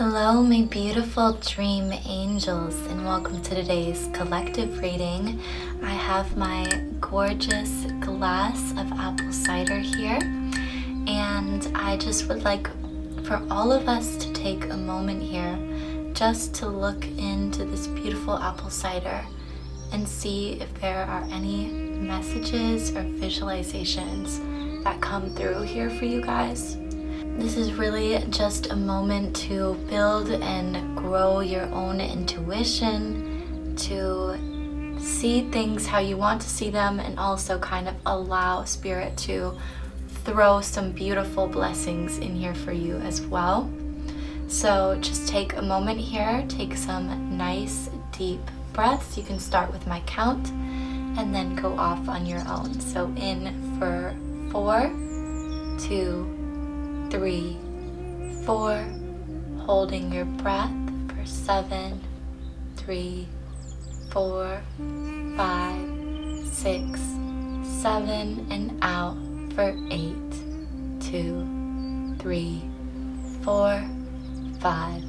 Hello, my beautiful dream angels, and welcome to today's collective reading. I have my gorgeous glass of apple cider here, and I just would like for all of us to take a moment here just to look into this beautiful apple cider and see if there are any messages or visualizations that come through here for you guys. This is really just a moment to build and grow your own intuition, to see things how you want to see them, and also kind of allow Spirit to throw some beautiful blessings in here for you as well. So just take a moment here, take some nice deep breaths. You can start with my count and then go off on your own. So in for 4, 2, 3, 4, holding your breath for 7, 3, 4, 5, 6, 7, and out for 8, 2, 3, 4, 5,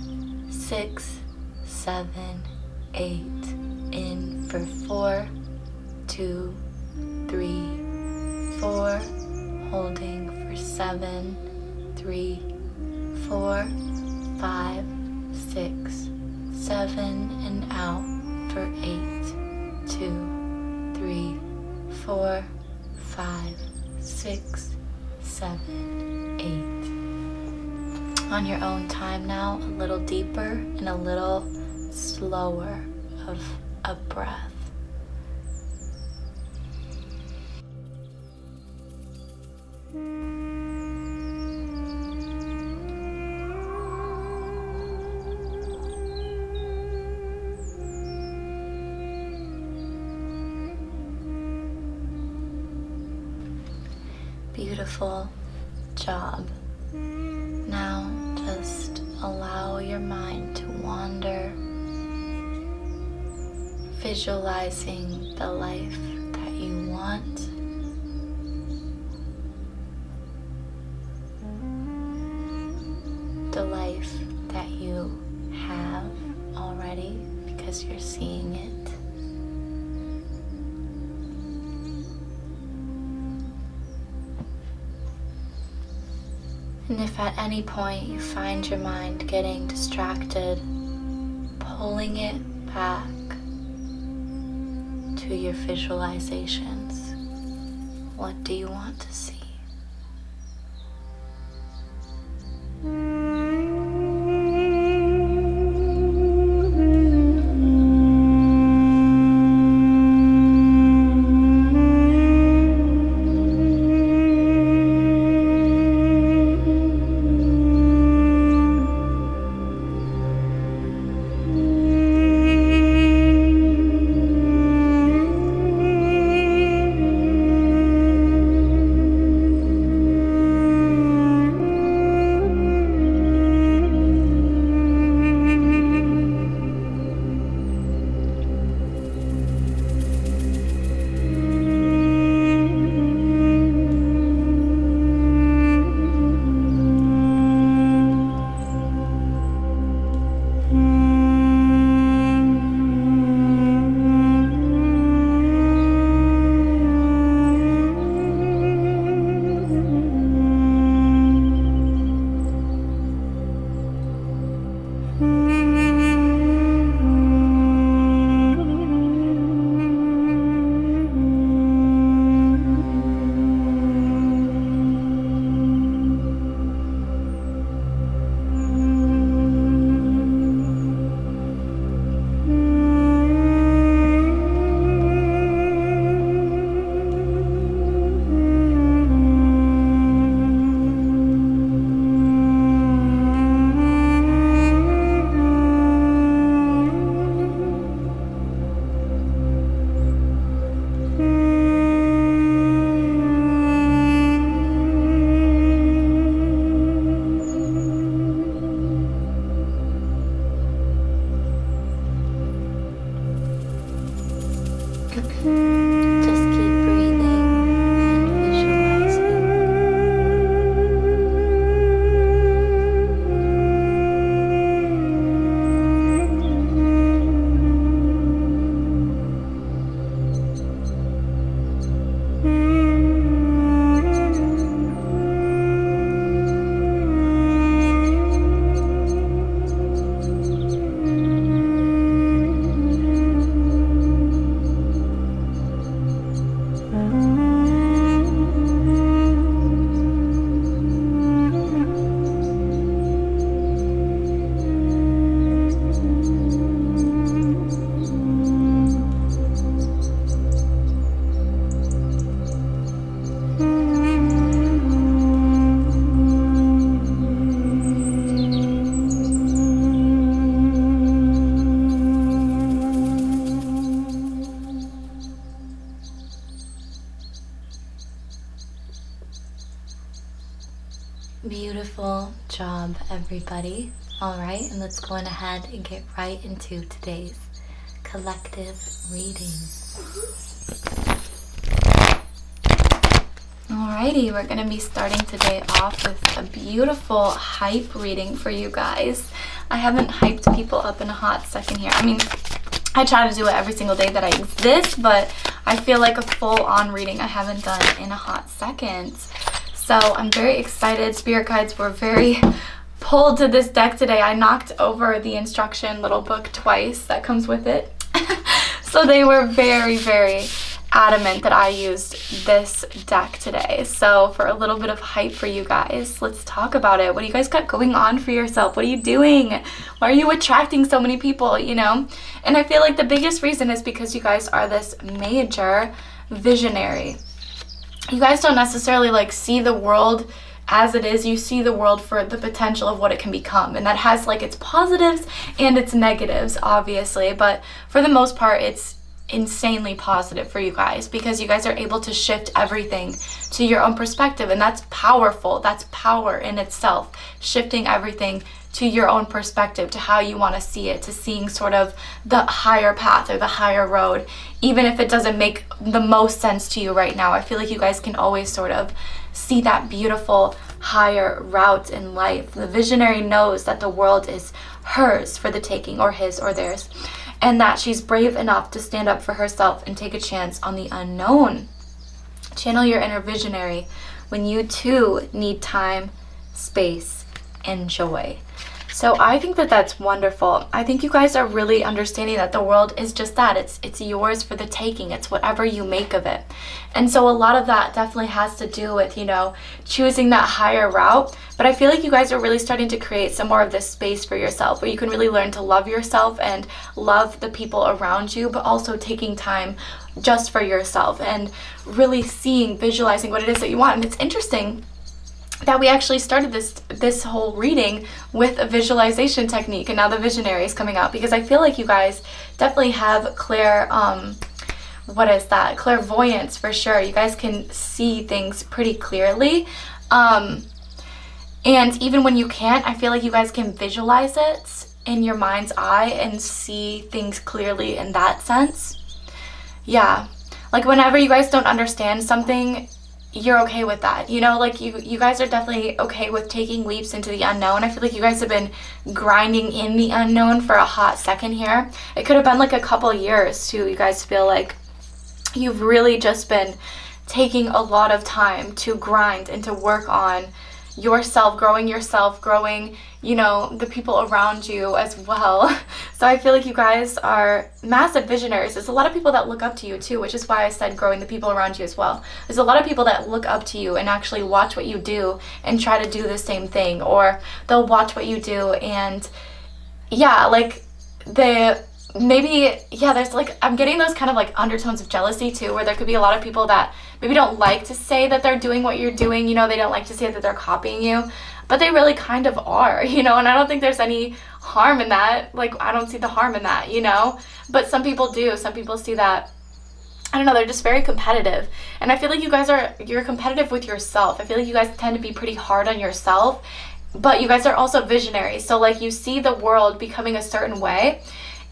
6, 7, 8, in for 4, 2, 3, 4, holding for 7, 3, 4, 5, 6, 7, and out for 8, 2, 3, 4, 5, 6, 7, 8. On your own time now, a little deeper and a little slower of a breath. Beautiful job. Now just allow your mind to wander, visualizing the life that you want, the life that you have already because you're seeing it. And if at any point you find your mind getting distracted, pulling it back to your visualizations. What do you want to see? Beautiful job, everybody. All right, and let's go on ahead and get right into today's collective reading. Alrighty, we're going to be starting today off with a beautiful hype reading for you guys. I haven't hyped people up in a hot second here. I mean, I try to do it every single day that I exist, but I feel like a full-on reading I haven't done in a hot second. So I'm very excited. Spirit guides were very pulled to this deck today. I knocked over the instruction little book twice that comes with it. So they were very, very adamant that I used this deck today. So for a little bit of hype for you guys, let's talk about it. What do you guys got going on for yourself? What are you doing? Why are you attracting so many people, you know? And I feel like the biggest reason is because you guys are this major visionary. You guys don't necessarily like see the world as it is. You see the world for the potential of what it can become, and that has like its positives and its negatives, obviously, but for the most part it's insanely positive for you guys because you guys are able to shift everything to your own perspective, and that's powerful. That's power in itself, shifting everything to your own perspective, to how you want to see it, to seeing sort of the higher path or the higher road, even if it doesn't make the most sense to you right now. I feel like you guys can always sort of see that beautiful higher route in life. The visionary knows that the world is hers for the taking, or his or theirs, and that she's brave enough to stand up for herself and take a chance on the unknown. Channel your inner visionary when you too need time, space, and joy. So I think that that's wonderful. I think you guys are really understanding that the world is just that. It's yours for the taking. It's whatever you make of it. And so a lot of that definitely has to do with, you know, choosing that higher route. But I feel like you guys are really starting to create some more of this space for yourself where you can really learn to love yourself and love the people around you, but also taking time just for yourself and really seeing, visualizing what it is that you want. And it's interesting that we actually started this whole reading with a visualization technique, and now the visionary is coming out because I feel like you guys definitely have clairvoyance for sure. You guys can see things pretty clearly, and even when you can't, I feel like you guys can visualize it in your mind's eye and see things clearly in that sense. Yeah, like whenever you guys don't understand something, you're okay with that, you know, like you guys are definitely okay with taking leaps into the unknown. I feel like you guys have been grinding in the unknown for a hot second here. It could have been like a couple years too. You guys feel like you've really just been taking a lot of time to grind and to work on yourself, growing, you know, the people around you as well. So I feel like you guys are massive visionaries. There's a lot of people that look up to you too, which is why I said growing the people around you as well. There's a lot of people that look up to you and actually watch what you do and try to do the same thing, or they'll watch what you do and yeah, like there's like, I'm getting those kind of like undertones of jealousy too, where there could be a lot of people that maybe don't like to say that they're doing what you're doing, you know, they don't like to say that they're copying you, but they really kind of are, you know, and I don't think there's any harm in that. Like, I don't see the harm in that, you know, but some people do. Some people see that, I don't know, they're just very competitive, and I feel like you guys you're competitive with yourself. I feel like you guys tend to be pretty hard on yourself, but you guys are also visionaries, so like you see the world becoming a certain way,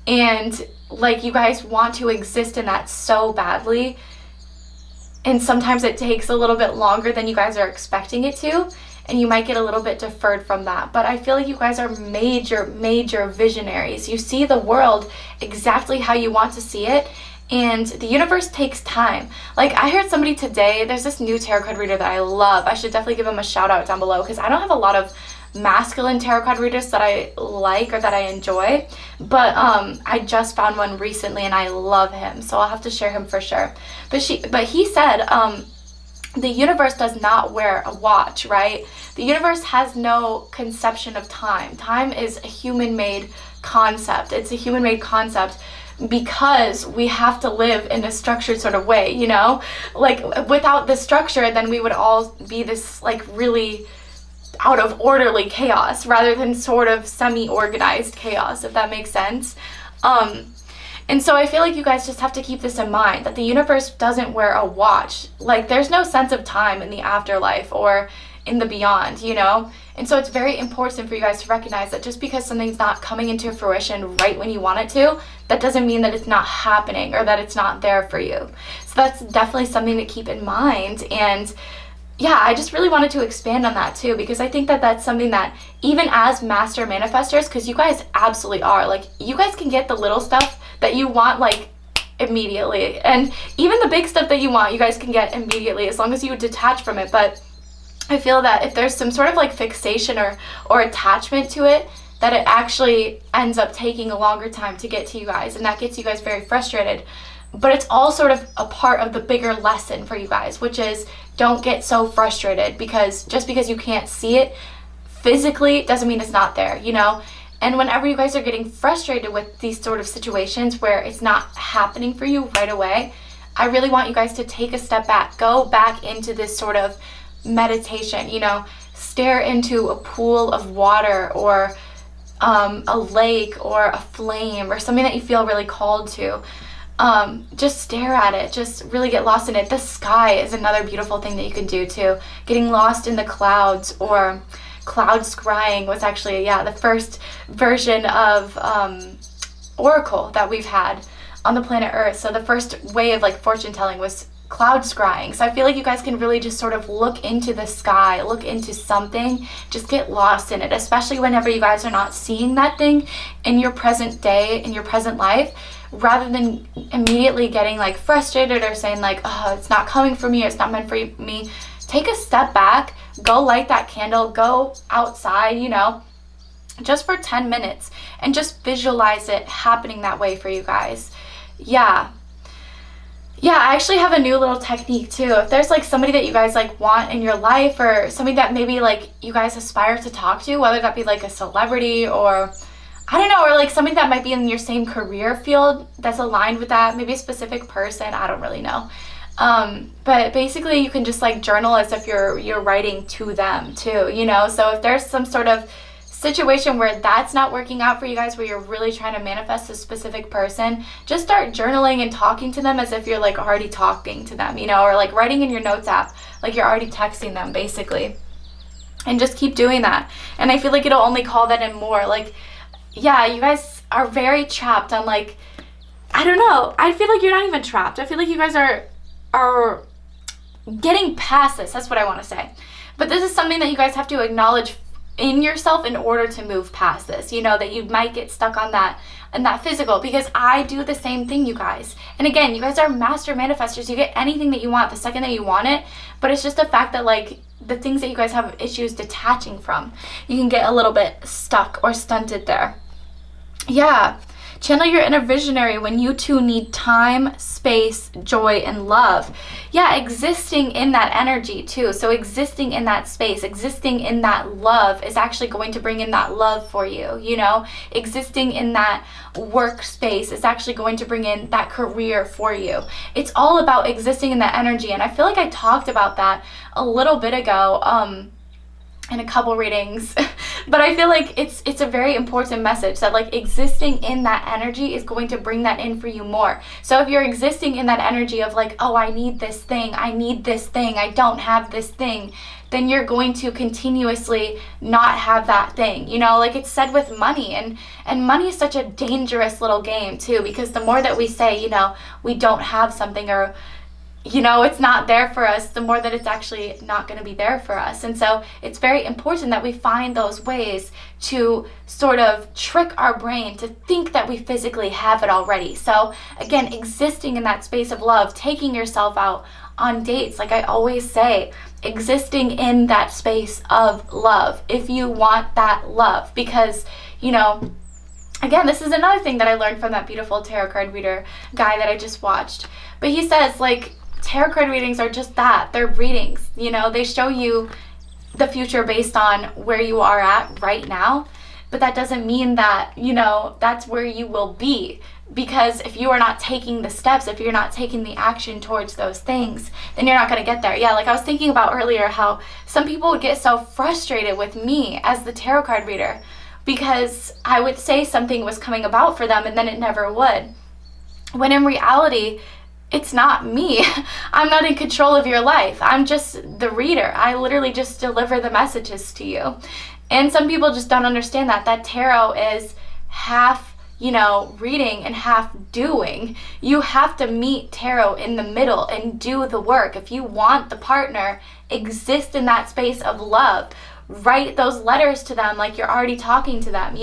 and like you guys want to exist in that so badly, and sometimes it takes a little bit longer than you guys are expecting it to, and you might get a little bit deferred from that. But I feel like you guys are major visionaries. You see the world exactly how you want to see it, and the universe takes time. Like, I heard somebody today, there's this new tarot card reader that I love. I should definitely give him a shout out down below because I don't have a lot of masculine tarot card readers that I like or that I enjoy, but I just found one recently and I love him, so I'll have to share him for sure. But he said the universe does not wear a watch, right? The universe has no conception of time. Time is a human-made concept. It's a human-made concept because we have to live in a structured sort of way, you know? Like, without the structure, then we would all be this like really out of orderly chaos rather than sort of semi-organized chaos, if that makes sense. And so I feel like you guys just have to keep this in mind, that the universe doesn't wear a watch. Like, there's no sense of time in the afterlife or in the beyond, you know? And so it's very important for you guys to recognize that just because something's not coming into fruition right when you want it to, that doesn't mean that it's not happening or that it's not there for you. So that's definitely something to keep in mind. And yeah, I just really wanted to expand on that too, because I think that that's something that even as master manifestors, because you guys absolutely are, like, you guys can get the little stuff that you want like immediately, and even the big stuff that you want, you guys can get immediately as long as you detach from it. But I feel that if there's some sort of like fixation or attachment to it, that it actually ends up taking a longer time to get to you guys, and that gets you guys very frustrated. But it's all sort of a part of the bigger lesson for you guys, which is don't get so frustrated, because just because you can't see it physically doesn't mean it's not there, you know? And whenever you guys are getting frustrated with these sort of situations where it's not happening for you right away, I really want you guys to take a step back, go back into this sort of meditation, you know, stare into a pool of water or a lake or a flame or something that you feel really called to. Just stare at it, just really get lost in it. The sky is another beautiful thing that you can do too. Getting lost in the clouds, or cloud scrying was actually, the first version of oracle that we've had on the planet Earth. So the first way of like fortune telling was cloud scrying. So I feel like you guys can really just sort of look into the sky, look into something, just get lost in it, especially whenever you guys are not seeing that thing in your present day, in your present life. Rather than immediately getting like frustrated or saying like, oh, it's not coming for me, it's not meant for me, take a step back, go light that candle, go outside, you know, just for 10 minutes and just visualize it happening that way for you guys. Yeah, I actually have a new little technique too. If there's like somebody that you guys like want in your life, or somebody that maybe like you guys aspire to talk to, whether that be like a celebrity or I don't know, or like something that might be in your same career field that's aligned with that, maybe a specific person, I don't really know. But basically you can just like journal as if you're writing to them too, you know? So if there's some sort of situation where that's not working out for you guys, where you're really trying to manifest a specific person, just start journaling and talking to them as if you're like already talking to them, you know, or like writing in your notes app, like you're already texting them basically. And just keep doing that. And I feel like it'll only call that in more. Like, yeah, you guys are very trapped on like, I don't know, I feel like you're not even trapped. I feel like you guys are getting past this. That's what I want to say. But this is something that you guys have to acknowledge in yourself in order to move past this, you know, that you might get stuck on that and that physical, because I do the same thing, you guys. And again, you guys are master manifestors. You get anything that you want the second that you want it, but it's just the fact that like the things that you guys have issues detaching from, you can get a little bit stuck or stunted there. Yeah. Channel your inner visionary when you too need time, space, joy, and love. Yeah, existing in that energy too. So existing in that space, existing in that love is actually going to bring in that love for you, you know? Existing in that workspace is actually going to bring in that career for you. It's all about existing in that energy. And I feel like I talked about that a little bit ago, in a couple readings, but I feel like it's a very important message that like existing in that energy is going to bring that in for you more. So if you're existing in that energy of like, oh, I need this thing, I need this thing, I don't have this thing, then you're going to continuously not have that thing, you know? Like it's said with money, and money is such a dangerous little game too, because the more that we say, you know, we don't have something, or you know, it's not there for us, the more that it's actually not going to be there for us. And so it's very important that we find those ways to sort of trick our brain to think that we physically have it already. So again, existing in that space of love, taking yourself out on dates, like I always say, existing in that space of love if you want that love. Because, you know, again, this is another thing that I learned from that beautiful tarot card reader guy that I just watched. But he says, like, tarot card readings are just that. They're readings, you know, they show you the future based on where you are at right now, but that doesn't mean that, you know, that's where you will be, because if you are not taking the steps, if you're not taking the action towards those things, then you're not going to get there. Yeah, like I was thinking about earlier how some people would get so frustrated with me as the tarot card reader because I would say something was coming about for them and then it never would, when in reality it's not me. I'm not in control of your life. I'm just the reader. I literally just deliver the messages to you. And some people just don't understand that tarot is half, reading and half doing. You have to meet tarot in the middle and do the work. If you want the partner, exist in that space of love. Write those letters to them like you're already talking to them,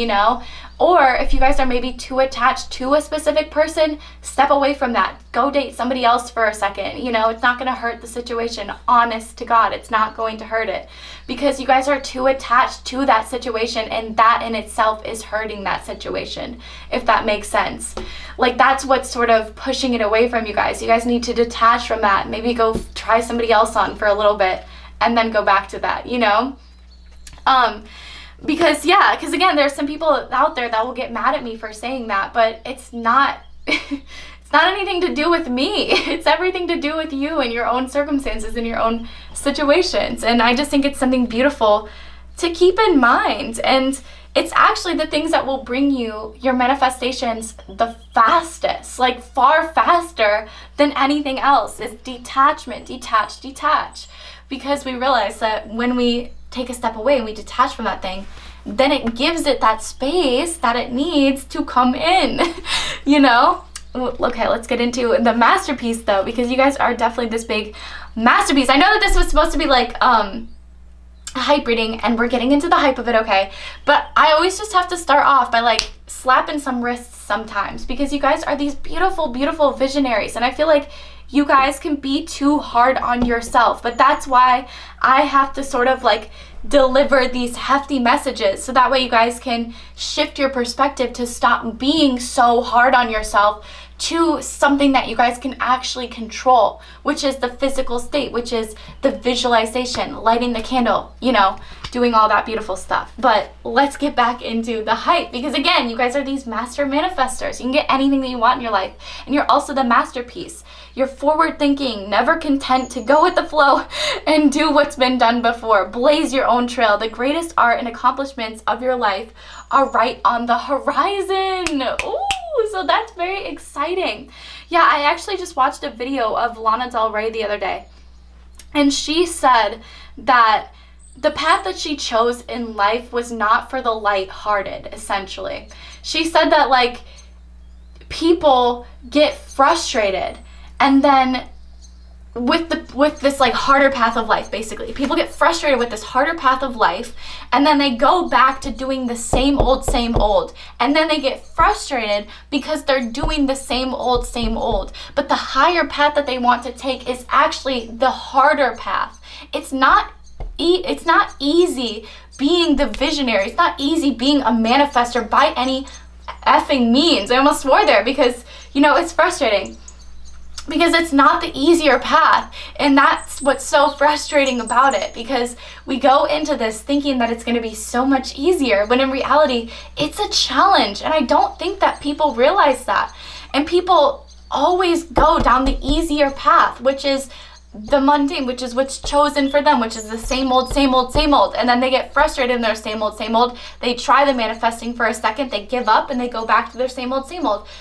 Or if you guys are maybe too attached to a specific person, step away from that. Go date somebody else for a second. It's not going to hurt the situation. Honest to God, it's not going to hurt it. Because you guys are too attached to that situation, and that in itself is hurting that situation, if that makes sense. Like, that's what's sort of pushing it away from you guys. You guys need to detach from that. Maybe go try somebody else on for a little bit and then go back to that, Because again, there's some people out there that will get mad at me for saying that, but it's not, it's not anything to do with me. It's everything to do with you and your own circumstances and your own situations. And I just think it's something beautiful to keep in mind. And it's actually the things that will bring you your manifestations the fastest, like far faster than anything else, is detachment, detach. Because we realize that when we take a step away and we detach from that thing, then it gives it that space that it needs to come in, Okay, let's get into the masterpiece though, because you guys are definitely this big masterpiece. I know that this was supposed to be like a hype reading, and we're getting into the hype of it, okay? But I always just have to start off by like slapping some wrists sometimes, because you guys are these beautiful, beautiful visionaries, and I feel like you guys can be too hard on yourself. But that's why I have to sort of like deliver these hefty messages, so that way you guys can shift your perspective to stop being so hard on yourself to something that you guys can actually control, which is the physical state, which is the visualization, lighting the candle, doing all that beautiful stuff. But let's get back into the hype, because again, you guys are these master manifestors. You can get anything that you want in your life, and you're also the masterpiece. You're forward thinking, never content to go with the flow and do what's been done before. Blaze your own trail. The greatest art and accomplishments of your life are right on the horizon. Ooh, so that's very exciting. Yeah, I actually just watched a video of Lana Del Rey the other day, and she said that the path that she chose in life was not for the lighthearted, essentially. She said that like people get frustrated, and then with this like harder path of life, basically. People get frustrated with this harder path of life, and then they go back to doing the same old, and then they get frustrated because they're doing the same old. But the higher path that they want to take is actually the harder path. It's not easy being the visionary. It's not easy being a manifestor by any effing means. I almost swore there, because it's frustrating. Because it's not the easier path, and that's what's so frustrating about it, because we go into this thinking that it's going to be so much easier, when in reality it's a challenge. And I don't think that people realize that. And people always go down the easier path, which is the mundane, which is what's chosen for them, which is the same old. And then they get frustrated in their same old. They try the manifesting for a second, they give up, and they go back to their same old.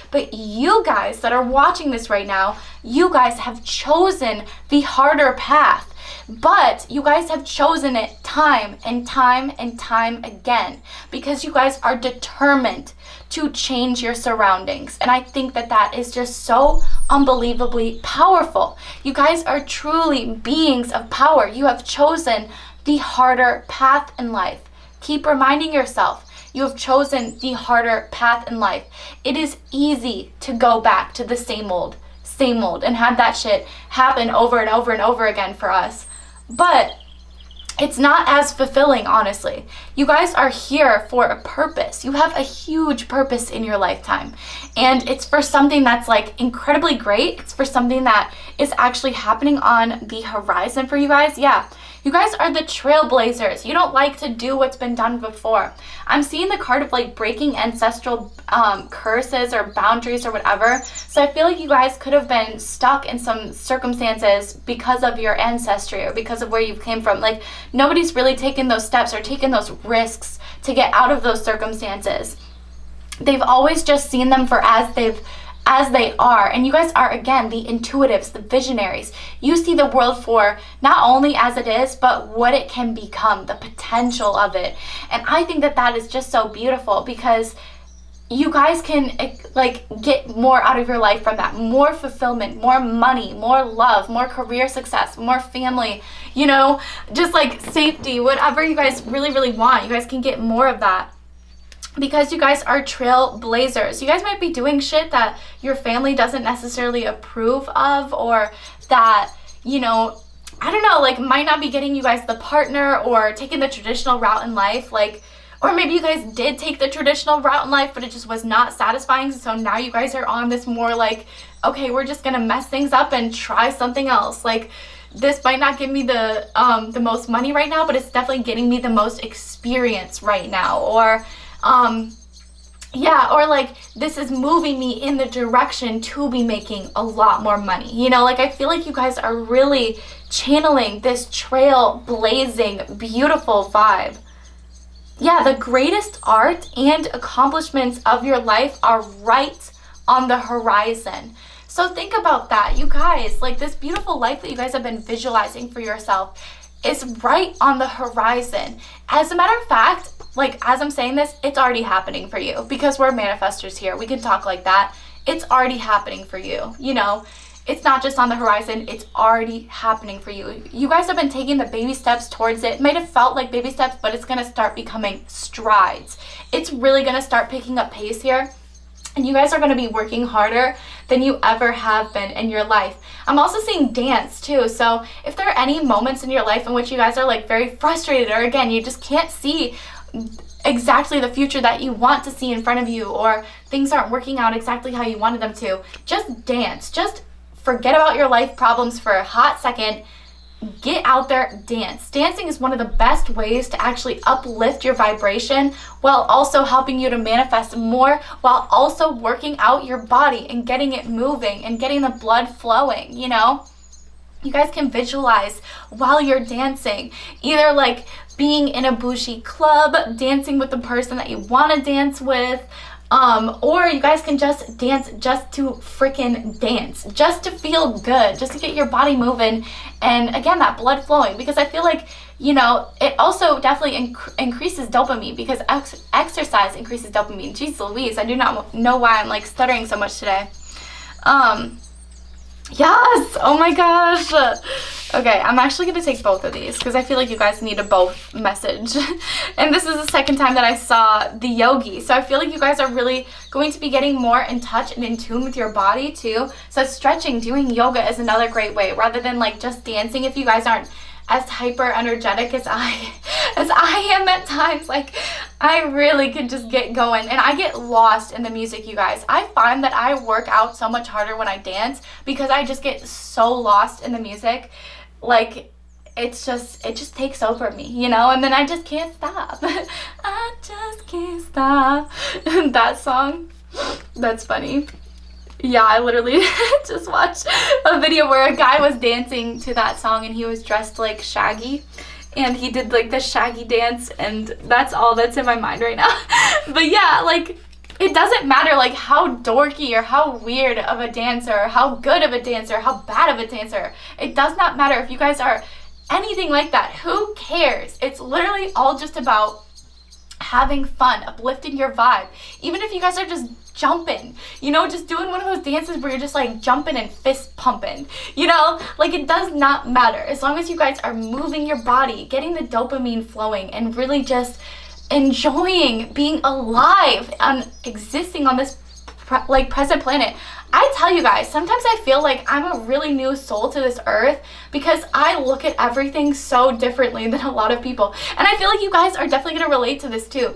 But you guys that are watching this right now, you guys have chosen the harder path. But you guys have chosen it time and time again, because you guys are determined to change your surroundings. And I think that that is just so unbelievably powerful. You guys are truly beings of power. You have chosen the harder path in life. Keep reminding yourself, you have chosen the harder path in life. It is easy to go back to the same old, and have that shit happen over and over again for us. But it's not as fulfilling, honestly. You guys are here for a purpose. You have a huge purpose in your lifetime. And it's for something that's like incredibly great. It's for something that is actually happening on the horizon for you guys. Yeah. You guys are the trailblazers. You don't like to do what's been done before. I'm seeing the card of like breaking ancestral curses or boundaries or whatever. So I feel like you guys could have been stuck in some circumstances because of your ancestry or because of where you came from. Like nobody's really taken those steps or taken those risks to get out of those circumstances. They've always just seen them for as as they are. And you guys are, again, the intuitives, the visionaries. You see the world for not only as it is, but what it can become, the potential of it. And I think that that is just so beautiful, because you guys can like get more out of your life from that. More fulfillment, more money, more love, more career success, more family, you know, just like safety, whatever you guys really, really want. You guys can get more of that, because you guys are trailblazers. You guys might be doing shit that your family doesn't necessarily approve of, or that, you know, I don't know, like might not be getting you guys the partner, or taking the traditional route in life, like, or maybe you guys did take the traditional route in life, but it just was not satisfying. So now you guys are on this more like, okay, we're just gonna mess things up and try something else. Like, this might not give me the most money right now, but it's definitely getting me the most experience right now. Or, yeah, or like this is moving me in the direction to be making a lot more money. You know, like I feel like you guys are really channeling this trailblazing, beautiful vibe. Yeah, the greatest art and accomplishments of your life are right on the horizon. So think about that, you guys. Like, this beautiful life that you guys have been visualizing for yourself is right on the horizon. As a matter of fact, like, as I'm saying this, it's already happening for you, because we're manifestors here. We can talk like that. It's already happening for you, you know. It's not just on the horizon, it's already happening for you. You guys have been taking the baby steps towards it. It might have felt like baby steps, but it's gonna start becoming strides. It's really gonna start picking up pace here. And you guys are gonna be working harder than you ever have been in your life. I'm also seeing dance too. So if there are any moments in your life in which you guys are like very frustrated, or again, you just can't see exactly the future that you want to see in front of you, or things aren't working out exactly how you wanted them to, just dance. Just forget about your life problems for a hot second. Get out there, dance. Dancing is one of the best ways to actually uplift your vibration, while also helping you to manifest more, while also working out your body and getting it moving and getting the blood flowing, you know? You guys can visualize while you're dancing, either like being in a bougie club, dancing with the person that you want to dance with, or you guys can just dance just to freaking dance, just to feel good, just to get your body moving, and again, that blood flowing, because I feel like, you know, it also definitely increases dopamine, because exercise increases dopamine. Jeez Louise, I do not know why I'm like stuttering so much today. Yes, oh my gosh. Okay, I'm actually going to take both of these, because I feel like you guys need a both message. And this is the second time that I saw the yogi. So I feel like you guys are really going to be getting more in touch and in tune with your body too. So stretching, doing yoga is another great way, rather than like just dancing. If you guys aren't as hyper energetic as I am at times, like I really can just get going, and I get lost in the music, you guys. I find that I work out so much harder when I dance, because I just get so lost in the music. Like, it just takes over me, you know, and then I just can't stop. I just can't stop. That song, that's funny. Yeah, I literally just watched a video where a guy was dancing to that song, and he was dressed like Shaggy, and he did like the Shaggy dance, and that's all that's in my mind right now. But yeah, like, it doesn't matter like how dorky or how weird of a dancer, or how good of a dancer, how bad of a dancer. It does not matter if you guys are anything like that. Who cares? It's literally all just about having fun, uplifting your vibe. Even if you guys are just jumping, you know, just doing one of those dances where you're just like jumping and fist pumping, you know, like it does not matter. As long as you guys are moving your body, getting the dopamine flowing, and really just enjoying being alive and existing on this present planet. I tell you guys, sometimes I feel like I'm a really new soul to this earth, because I look at everything so differently than a lot of people. And I feel like you guys are definitely going to relate to this too.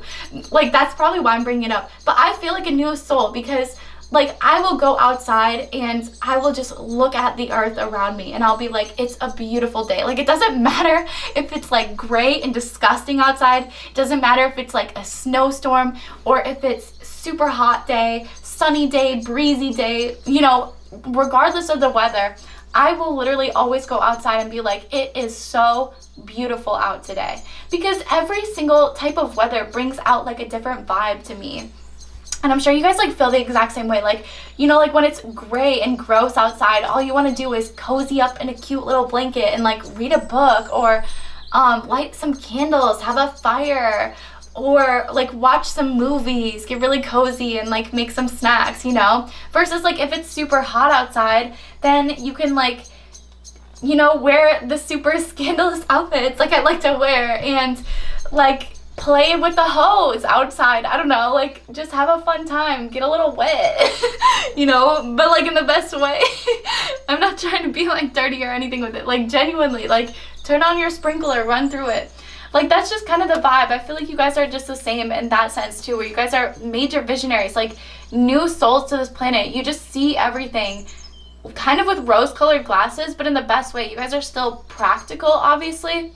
Like, that's probably why I'm bringing it up. But I feel like a new soul, because like I will go outside and I will just look at the earth around me, and I'll be like, it's a beautiful day. Like, it doesn't matter if it's like gray and disgusting outside. It doesn't matter if it's like a snowstorm, or if it's super hot day, sunny day, breezy day, you know, regardless of the weather, I will literally always go outside and be like, it is so beautiful out today. Because every single type of weather brings out like a different vibe to me. And I'm sure you guys like feel the exact same way. Like, you know, like when it's gray and gross outside, all you want to do is cozy up in a cute little blanket and like read a book, or light some candles, have a fire, or like watch some movies, get really cozy and like make some snacks, you know? Versus like if it's super hot outside, then you can like, you know, wear the super scandalous outfits like I like to wear, and like play with the hose outside. I don't know, like just have a fun time, get a little wet, you know, but like in the best way. I'm not trying to be like dirty or anything with it, like genuinely, like turn on your sprinkler, run through it. Like that's just kind of the vibe. I feel like you guys are just the same in that sense too, where you guys are major visionaries, like new souls to this planet. You just see everything kind of with rose-colored glasses, but in the best way. You guys are still practical, obviously.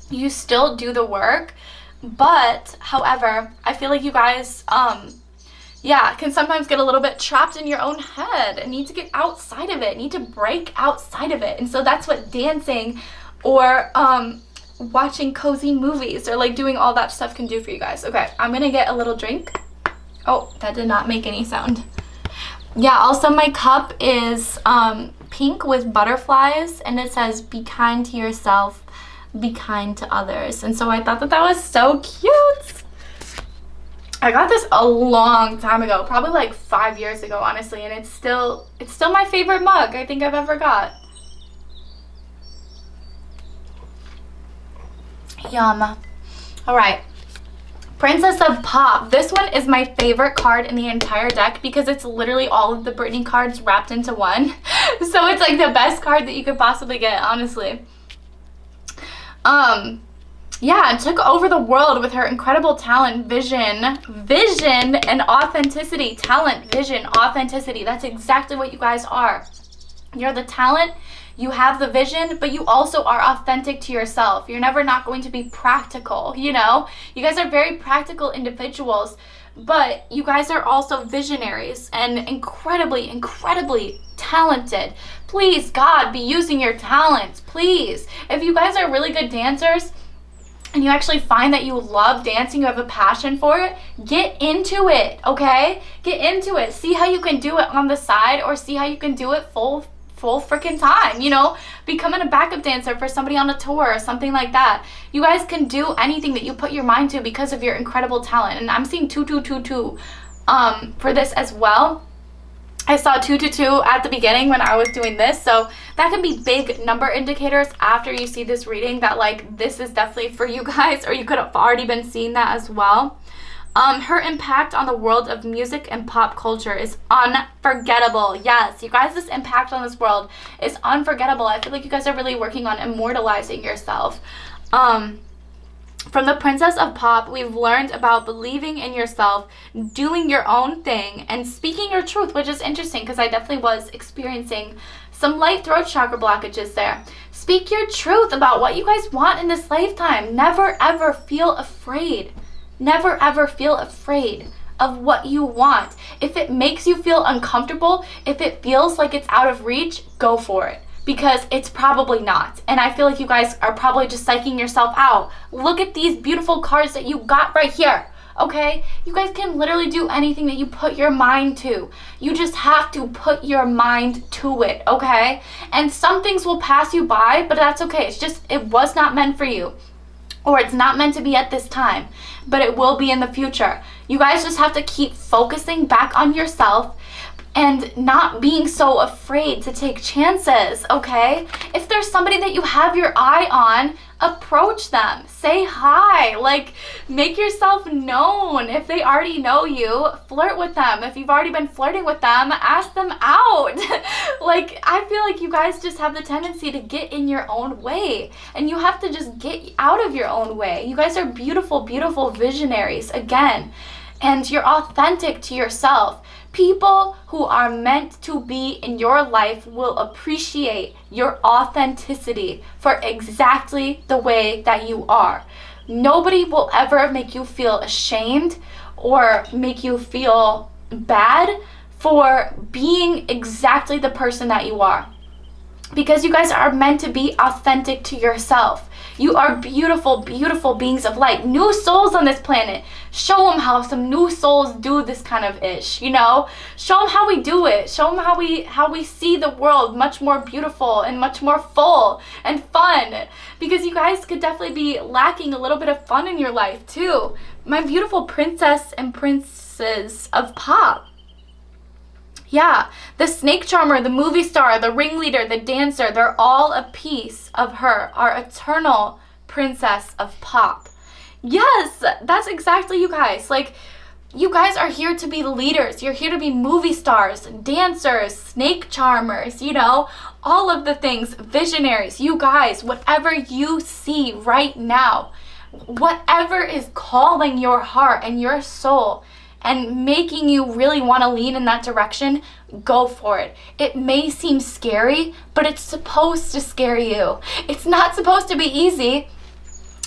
You still do the work. But, however, I feel like you guys, can sometimes get a little bit trapped in your own head and need to get outside of it, need to break outside of it. And so that's what dancing or watching cozy movies or like doing all that stuff can do for you guys. Okay, I'm gonna get a little drink. Oh, that did not make any sound. Yeah, also my cup is pink with butterflies, and it says, "Be kind to yourself, be kind to others." And so I thought that was so cute. I got this a long time ago, probably like 5 years ago, honestly, and it's still my favorite mug I think I've ever got. Yum. All right, Princess of Pop. This one is my favorite card in the entire deck because it's literally all of the Britney cards wrapped into one. So it's like the best card that you could possibly get, honestly. Yeah, and took over the world with her incredible talent, vision, and authenticity. Talent, vision, authenticity. That's exactly what you guys are. You're the talent, you have the vision, but you also are authentic to yourself. You're never not going to be practical, you know? You guys are very practical individuals, but you guys are also visionaries and incredibly, incredibly talented. Please, God, be using your talents, please. If you guys are really good dancers and you actually find that you love dancing, you have a passion for it, get into it, okay? Get into it. See how you can do it on the side, or see how you can do it full freaking time, you know? Becoming a backup dancer for somebody on a tour or something like that. You guys can do anything that you put your mind to because of your incredible talent. And I'm seeing 2222 for this as well. I saw 222 at the beginning when I was doing this, so that can be big number indicators after you see this reading that like this is definitely for you guys, or you could have already been seeing that as well. Her impact on the world of music and pop culture is unforgettable. Yes, you guys, this impact on this world is unforgettable. I feel like you guys are really working on immortalizing yourself. From the Princess of Pop, we've learned about believing in yourself, doing your own thing, and speaking your truth, which is interesting because I definitely was experiencing some light throat chakra blockages there. Speak your truth about what you guys want in this lifetime. Never ever feel afraid. Never ever feel afraid of what you want. If it makes you feel uncomfortable, if it feels like it's out of reach, go for it. Because it's probably not. And I feel like you guys are probably just psyching yourself out. Look at these beautiful cards that you got right here, okay? You guys can literally do anything that you put your mind to. You just have to put your mind to it, okay? And some things will pass you by, but that's okay. It's just, it was not meant for you. Or it's not meant to be at this time, but it will be in the future. You guys just have to keep focusing back on yourself and not being so afraid to take chances, okay? If there's somebody that you have your eye on, approach them, say hi, like make yourself known. If they already know you, flirt with them. If you've already been flirting with them, ask them out. Like, I feel like you guys just have the tendency to get in your own way, and you have to just get out of your own way. You guys are beautiful, beautiful visionaries, again, and you're authentic to yourself. People who are meant to be in your life will appreciate your authenticity for exactly the way that you are. Nobody will ever make you feel ashamed or make you feel bad for being exactly the person that you are. Because you guys are meant to be authentic to yourself. You are beautiful, beautiful beings of light. New souls on this planet. Show them how some new souls do this kind of ish, you know? Show them how we do it. Show them how we see the world much more beautiful and much more full and fun. Because you guys could definitely be lacking a little bit of fun in your life too. My beautiful princess and princes of pop. Yeah, the snake charmer, the movie star, the ringleader, the dancer, they're all a piece of her, our eternal princess of pop. Yes, that's exactly you guys. Like, you guys are here to be leaders. You're here to be movie stars, dancers, snake charmers, you know, all of the things, visionaries. You guys, whatever you see right now, whatever is calling your heart and your soul and making you really want to lean in that direction, go for it. It may seem scary, but it's supposed to scare you. It's not supposed to be easy.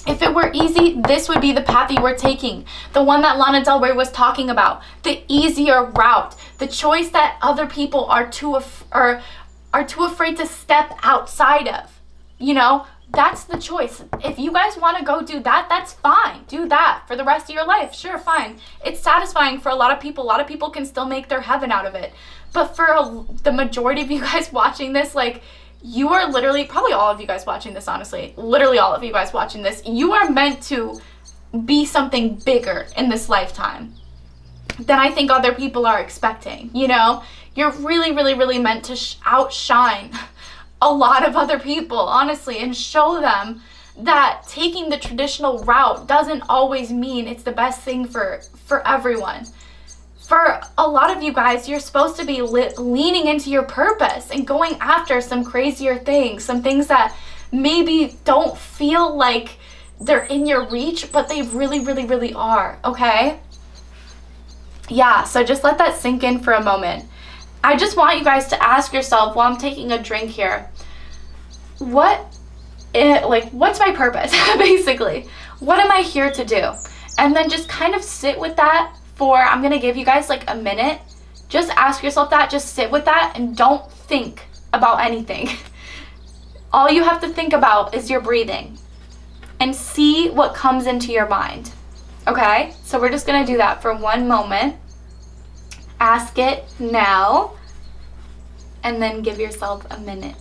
If it were easy, this would be the path you were taking. The one that Lana Del Rey was talking about. The easier route. The choice that other people are too afraid to step outside of. You know? That's the choice. If you guys want to go do that, that's fine. Do that for the rest of your life. Sure, fine. It's satisfying for a lot of people. A lot of people can still make their heaven out of it. But for the majority of you guys watching this, like, you are literally, probably all of you guys watching this, honestly, literally all of you guys watching this, you are meant to be something bigger in this lifetime than I think other people are expecting, you know? You're really, really, really meant to outshine a lot of other people, honestly, and show them that taking the traditional route doesn't always mean it's the best thing for everyone. For a lot of you guys, you're supposed to be leaning into your purpose and going after some crazier things, some things that maybe don't feel like they're in your reach, but they really, really, really are, okay? Yeah, so just let that sink in for a moment. I just want you guys to ask yourself while I'm taking a drink here, what's my purpose, basically? What am I here to do? And then just kind of sit with that for, I'm going to give you guys like a minute. Just ask yourself that, just sit with that, and don't think about anything. All you have to think about is your breathing and see what comes into your mind. Okay? So we're just going to do that for one moment. Ask it now, and then give yourself a minute.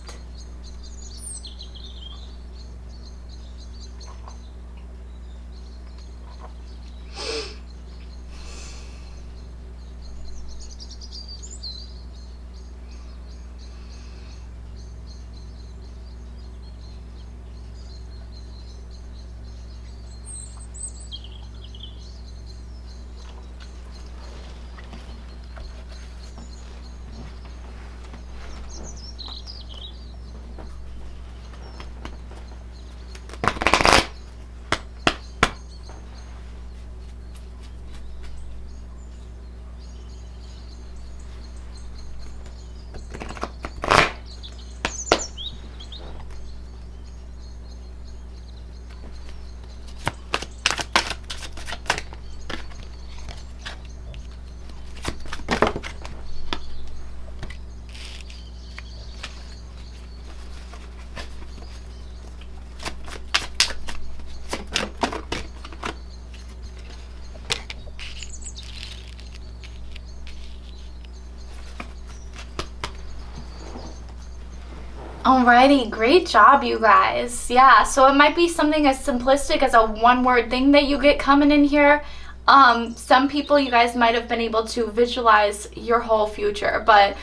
Alrighty, great job, you guys. Yeah, so it might be something as simplistic as a one-word thing that you get coming in here. Some people, you guys might have been able to visualize your whole future, but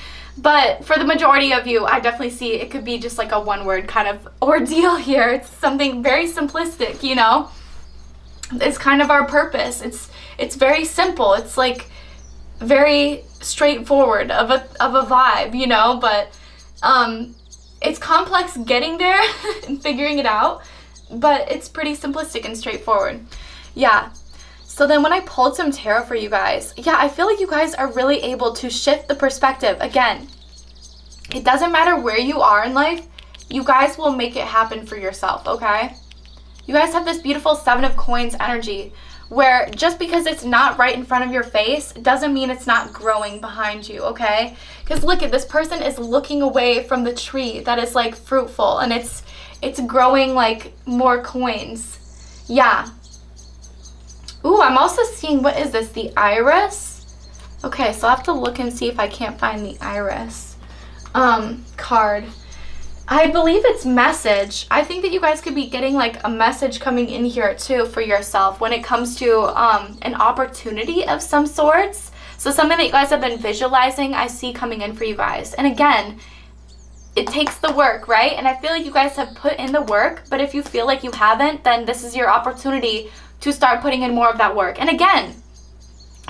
for the majority of you, I definitely see it could be just like a one-word kind of ordeal here. It's something very simplistic, you know? It's kind of our purpose. It's very simple. It's like very straightforward of a vibe, you know, but it's complex getting there and figuring it out, but it's pretty simplistic and straightforward. Yeah. So then when I pulled some tarot for you guys, yeah, I feel like you guys are really able to shift the perspective. Again, it doesn't matter where you are in life, you guys will make it happen for yourself, okay? You guys have this beautiful 7 of Coins energy, where just because it's not right in front of your face doesn't mean it's not growing behind you, okay? Because look at this person is looking away from the tree that is like fruitful, and it's growing like more coins. Yeah. Ooh, I'm also seeing, what is this, the iris? Okay, so I'll have to look and see if I can't find the iris card. I believe it's message. I think that you guys could be getting like a message coming in here too for yourself when it comes to an opportunity of some sorts. So something that you guys have been visualizing, I see coming in for you guys. And again, it takes the work, right? And I feel like you guys have put in the work, but if you feel like you haven't, then this is your opportunity to start putting in more of that work. And again,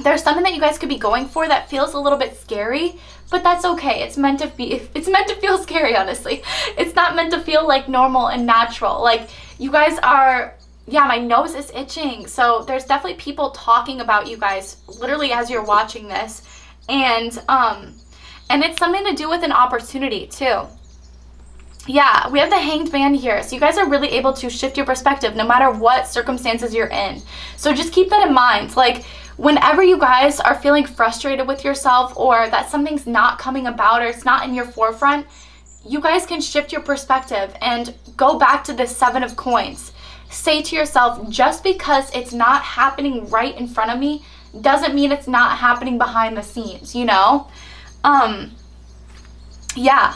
there's something that you guys could be going for that feels a little bit scary, but that's okay. It's meant to feel scary, honestly. It's not meant to feel like normal and natural. Like, you guys are, yeah, my nose is itching. So there's definitely people talking about you guys literally as you're watching this. And it's something to do with an opportunity too. Yeah, we have the Hanged Man here. So you guys are really able to shift your perspective no matter what circumstances you're in. So just keep that in mind. Like, whenever you guys are feeling frustrated with yourself, or that something's not coming about, or it's not in your forefront, you guys can shift your perspective and go back to the 7 of coins. Say to yourself, just because it's not happening right in front of me doesn't mean it's not happening behind the scenes, you know? Yeah.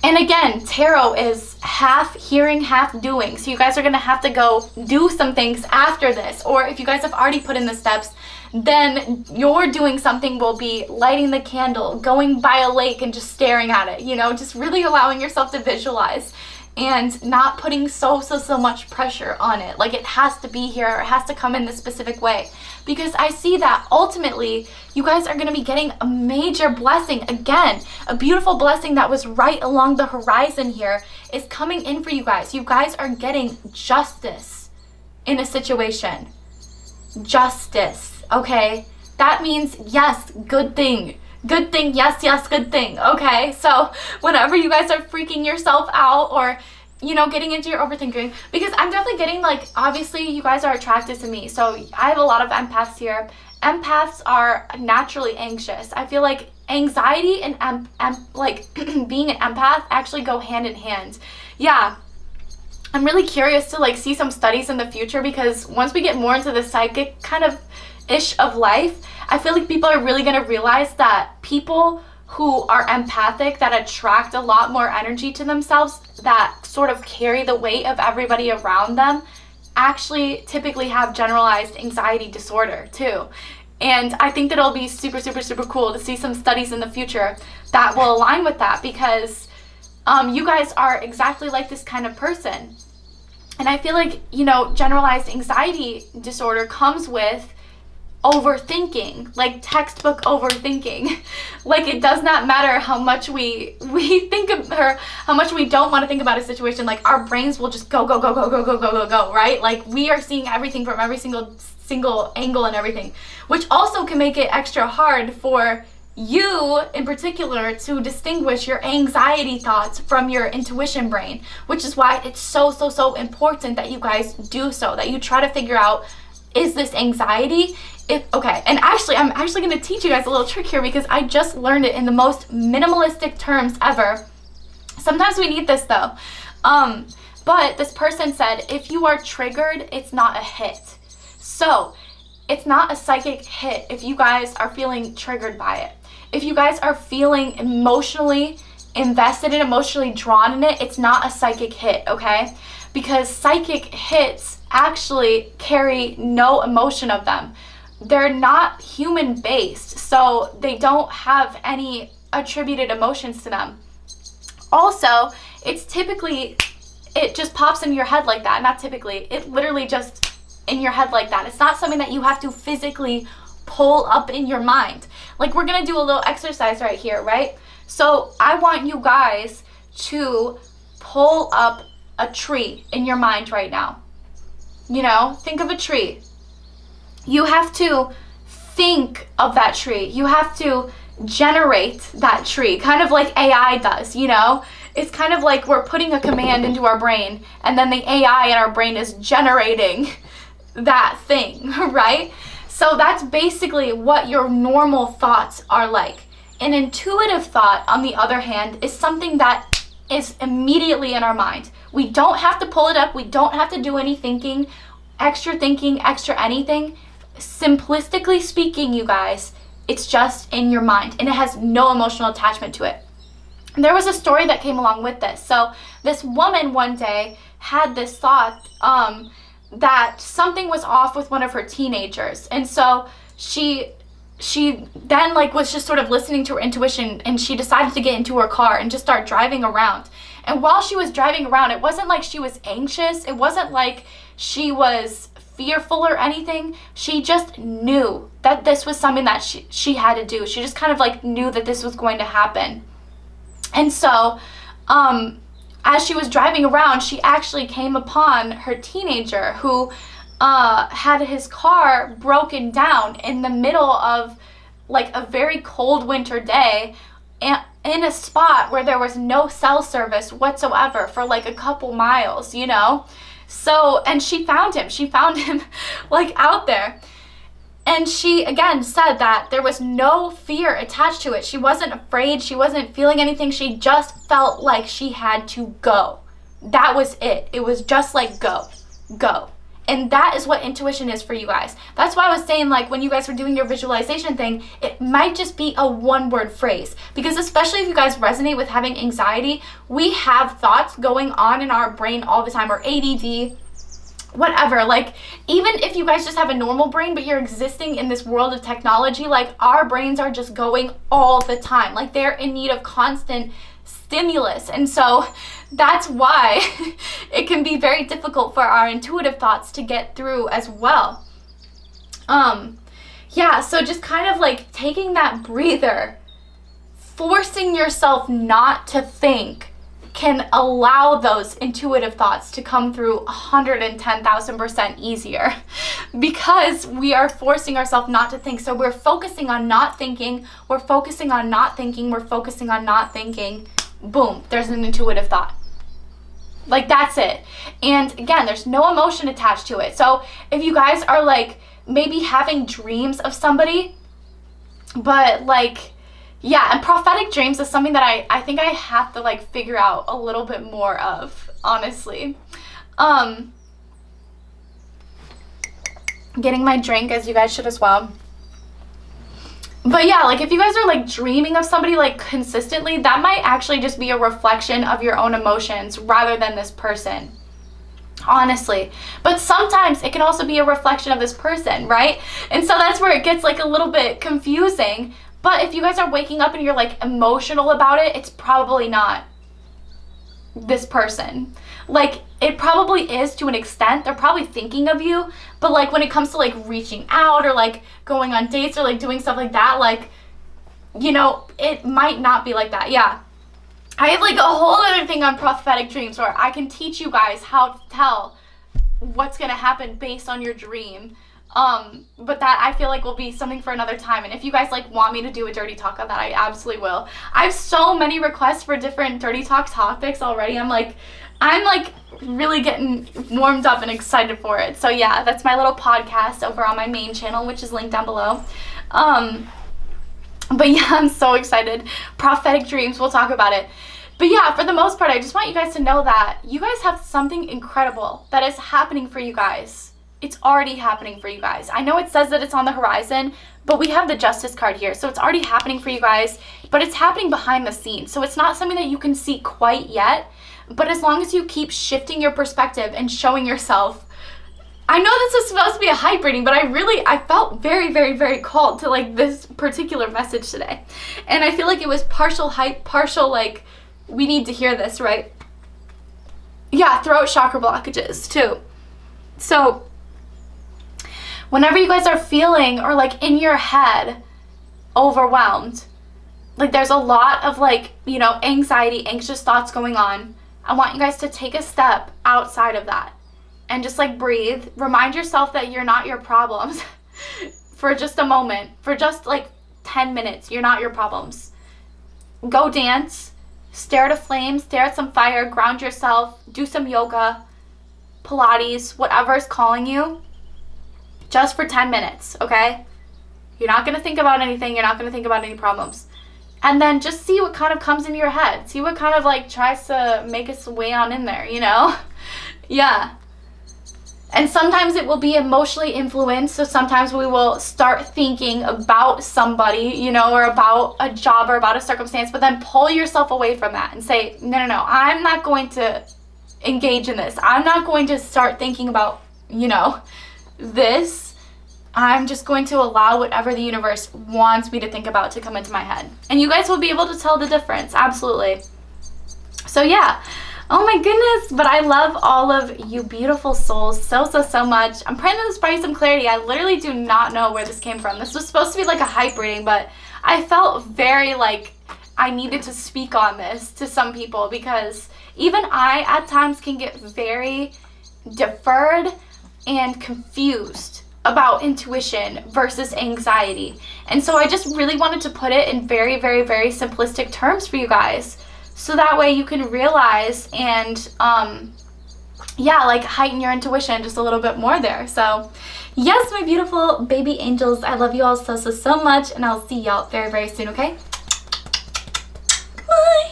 And again, tarot is half hearing, half doing. So you guys are going to have to go do some things after this. Or if you guys have already put in the steps, then your doing something will be lighting the candle, going by a lake and just staring at it, you know, just really allowing yourself to visualize and not putting so much pressure on it. Like, it has to be here, or it has to come in this specific way. Because I see that ultimately you guys are going to be getting a major blessing. Again, a beautiful blessing that was right along the horizon here is coming in for you guys. You guys are getting justice in a situation. Justice, okay? That means, yes, good thing. Good thing, yes, good thing, okay? So whenever you guys are freaking yourself out, or, you know, getting into your overthinking, because I'm definitely getting, like, obviously you guys are attracted to me, so I have a lot of empaths here. Empaths are naturally anxious. I feel like anxiety and being an empath actually go hand in hand. Yeah, I'm really curious to, like, see some studies in the future, because once we get more into the psychic kind of ish of life, I feel like people are really going to realize that people who are empathic, that attract a lot more energy to themselves, that sort of carry the weight of everybody around them, actually typically have generalized anxiety disorder too. And I think that it'll be super cool to see some studies in the future that will align with that, because you guys are exactly like this kind of person. And I feel like, you know, generalized anxiety disorder comes with overthinking, like textbook overthinking. Like, it does not matter how much we think of, or how much we don't want to think about a situation, like our brains will just go, right? Like, we are seeing everything from every single angle and everything, which also can make it extra hard for you in particular to distinguish your anxiety thoughts from your intuition brain, which is why it's so important that you guys do so, that you try to figure out, is this anxiety? Okay, and actually, I'm actually going to teach you guys a little trick here, because I just learned it in the most minimalistic terms ever. Sometimes we need this though. But this person said, if you are triggered, it's not a hit. So it's not a psychic hit if you guys are feeling triggered by it. If you guys are feeling emotionally invested and emotionally drawn in it, it's not a psychic hit, okay? Because psychic hits actually carry no emotion of them. They're not human based, so they don't have any attributed emotions to them. Also, it's typically, it just pops in your head like that. Not typically, it literally just in your head like that. It's not something that you have to physically pull up in your mind. Like, we're gonna do a little exercise right here, right? So I want you guys to pull up a tree in your mind right now. You know, think of a tree. You have to think of that tree. You have to generate that tree, kind of like AI does, you know? It's kind of like we're putting a command into our brain, and then the AI in our brain is generating that thing, right? So that's basically what your normal thoughts are like. An intuitive thought, on the other hand, is something that is immediately in our mind. We don't have to pull it up. We don't have to do any thinking, extra anything. Simplistically speaking, you guys, it's just in your mind, and it has no emotional attachment to it. There was a story that came along with this. So this woman one day had this thought that something was off with one of her teenagers. And so she then was just sort of listening to her intuition, and she decided to get into her car and just start driving around. And while she was driving around, it wasn't like she was anxious. It wasn't like she was fearful or anything. She just knew that this was something that she had to do. She just kind of knew that this was going to happen. And so, as she was driving around, she actually came upon her teenager who had his car broken down in the middle of a very cold winter day, and in a spot where there was no cell service whatsoever for a couple miles, So, and she found him out there. And she, again, said that there was no fear attached to it. She wasn't afraid. She wasn't feeling anything. She just felt like she had to go. That was it. It was just go. And that is what intuition is for you guys. That's why I was saying, when you guys were doing your visualization thing, it might just be a one-word phrase. Because especially if you guys resonate with having anxiety, we have thoughts going on in our brain all the time, or ADD, whatever. Even if you guys just have a normal brain, but you're existing in this world of technology, our brains are just going all the time. They're in need of constant stimulus. And so that's why it can be very difficult for our intuitive thoughts to get through as well. So just kind of taking that breather, forcing yourself not to think, can allow those intuitive thoughts to come through 110,000% easier, because we are forcing ourselves not to think. So we're focusing on not thinking, we're focusing on not thinking, we're focusing on not thinking. Boom, there's an intuitive thought. That's it. And again, there's no emotion attached to it. So if you guys are maybe having dreams of somebody, but yeah, and prophetic dreams is something that I think I have to figure out a little bit more of, honestly. Getting my drink, as you guys should as well. But yeah, if you guys are dreaming of somebody consistently, that might actually just be a reflection of your own emotions rather than this person, honestly. But sometimes it can also be a reflection of this person, right? And so that's where it gets a little bit confusing. But if you guys are waking up and you're emotional about it, it's probably not this person. It probably is to an extent. They're probably thinking of you, but when it comes to reaching out or going on dates or doing stuff like that, it might not be like that. Yeah. I have a whole other thing on prophetic dreams where I can teach you guys how to tell what's going to happen based on your dream. But that I feel will be something for another time. And if you guys want me to do a dirty talk on that, I absolutely will. I have so many requests for different dirty talk topics already. I'm really getting warmed up and excited for it. So yeah, that's my little podcast over on my main channel, which is linked down below. But yeah, I'm so excited. Prophetic dreams, we'll talk about it. But yeah, for the most part, I just want you guys to know that you guys have something incredible that is happening for you guys. It's already happening for you guys. I know it says that it's on the horizon, but we have the Justice card here. So it's already happening for you guys, but it's happening behind the scenes. So it's not something that you can see quite yet, but as long as you keep shifting your perspective and showing yourself. I know this is supposed to be a hype reading, but I felt very, very, very called to this particular message today. And I feel it was partial hype, partial we need to hear this, right? Yeah, throat chakra blockages too. So whenever you guys are feeling or in your head overwhelmed, there's a lot of anxiety, anxious thoughts going on, I want you guys to take a step outside of that and just breathe. Remind yourself that you're not your problems for just a moment, for just 10 minutes. You're not your problems. Go dance, stare at a flame, stare at some fire, ground yourself, do some yoga, Pilates, whatever is calling you. Just for 10 minutes, okay? You're not going to think about anything. You're not going to think about any problems. And then just see what kind of comes into your head. See what kind of like tries to make its way on in there, you know? Yeah. And sometimes it will be emotionally influenced. So sometimes we will start thinking about somebody, you know, or about a job or about a circumstance, but then pull yourself away from that and say, no, I'm not going to engage in this. I'm not going to start thinking about, you know, this. I'm just going to allow whatever the universe wants me to think about to come into my head. And you guys will be able to tell the difference. Absolutely. So yeah. Oh my goodness, but I love all of you beautiful souls so much. I'm praying that this brought you some clarity. I literally do not know where this came from. This was supposed to be like a hype reading, but I felt very like I needed to speak on this to some people because even I at times can get very deferred and confused about intuition versus anxiety. And so I just really wanted to put it in very simplistic terms for you guys. So that way you can realize and, yeah, like heighten your intuition just a little bit more there. So, yes, my beautiful baby angels, I love you all so much, and I'll see y'all very soon, okay? Bye!